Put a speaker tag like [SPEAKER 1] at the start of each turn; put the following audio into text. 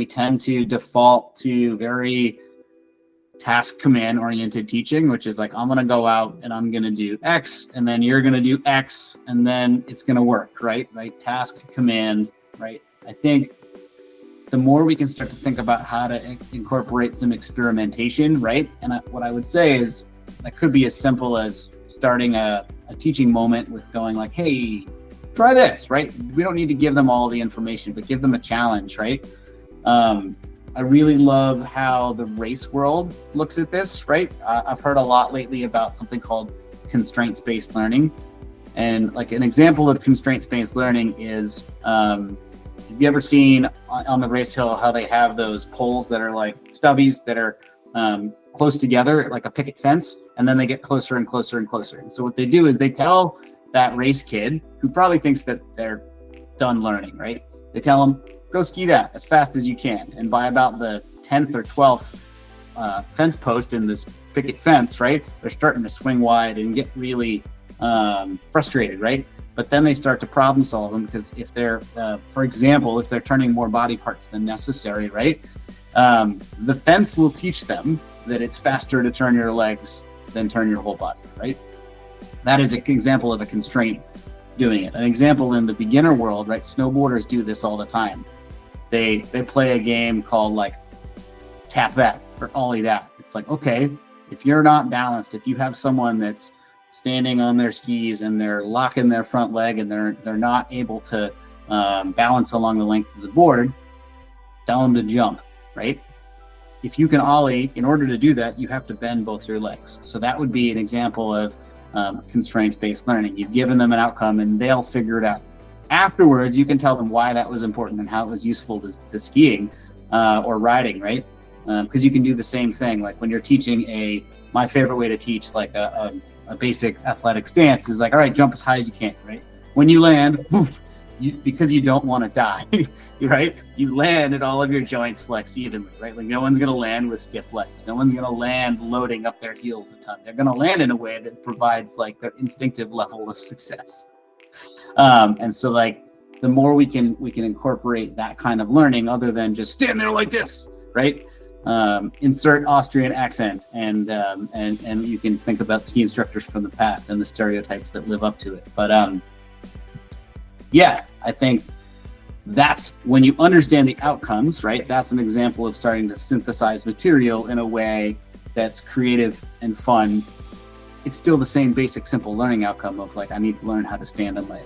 [SPEAKER 1] we tend to default to very task command oriented teaching, which is like, I'm going to go out and I'm going to do X, and then you're going to do X, and then it's going to work, right? Task command, right? I think the more we can start to think about how to incorporate some experimentation, right? And what I would say is that could be as simple as starting a teaching moment with going like, hey, try this, right? We don't need to give them all the information, but give them a challenge, right? I really love how the race world looks at this, right? I've heard a lot lately about something called constraint-based learning. And like an example of constraint-based learning is, have you ever seen on the race hill how they have those poles that are like stubbies that are close together, like a picket fence, and then they get closer and closer and closer. And so what they do is they tell that race kid who probably thinks that they're done learning, right? They tell them, go ski that as fast as you can. And by about the 10th or 12th fence post in this picket fence, right, they're starting to swing wide and get really frustrated, right? But then they start to problem solve them, because if they're, for example, if they're turning more body parts than necessary, right, the fence will teach them that it's faster to turn your legs than turn your whole body, right? That is an example of a constraint doing it. An example in the beginner world, right? Snowboarders do this all the time. They play a game called like tap that or ollie that. It's like, okay, if you're not balanced, if you have someone that's standing on their skis and they're locking their front leg and they're not able to balance along the length of the board, tell them to jump, right? If you can ollie, in order to do that, you have to bend both your legs. So that would be an example of constraints-based learning. You've given them an outcome and they'll figure it out. Afterwards, you can tell them why that was important and how it was useful to skiing or riding, right? Because you can do the same thing. Like when you're teaching my favorite way to teach like a basic athletic stance is like, all right, jump as high as you can, right? When you land, woof, because you don't want to die, right? You land and all of your joints flex evenly, right? Like no one's going to land with stiff legs. No one's going to land loading up their heels a ton. They're going to land in a way that provides like their instinctive level of success. And so like the more we can incorporate that kind of learning other than just stand there like this, right? Insert Austrian accent and you can think about ski instructors from the past and the stereotypes that live up to it. But yeah, I think that's when you understand the outcomes, right? That's an example of starting to synthesize material in a way that's creative and fun. It's still the same basic simple learning outcome of like, I need to learn how to stand on my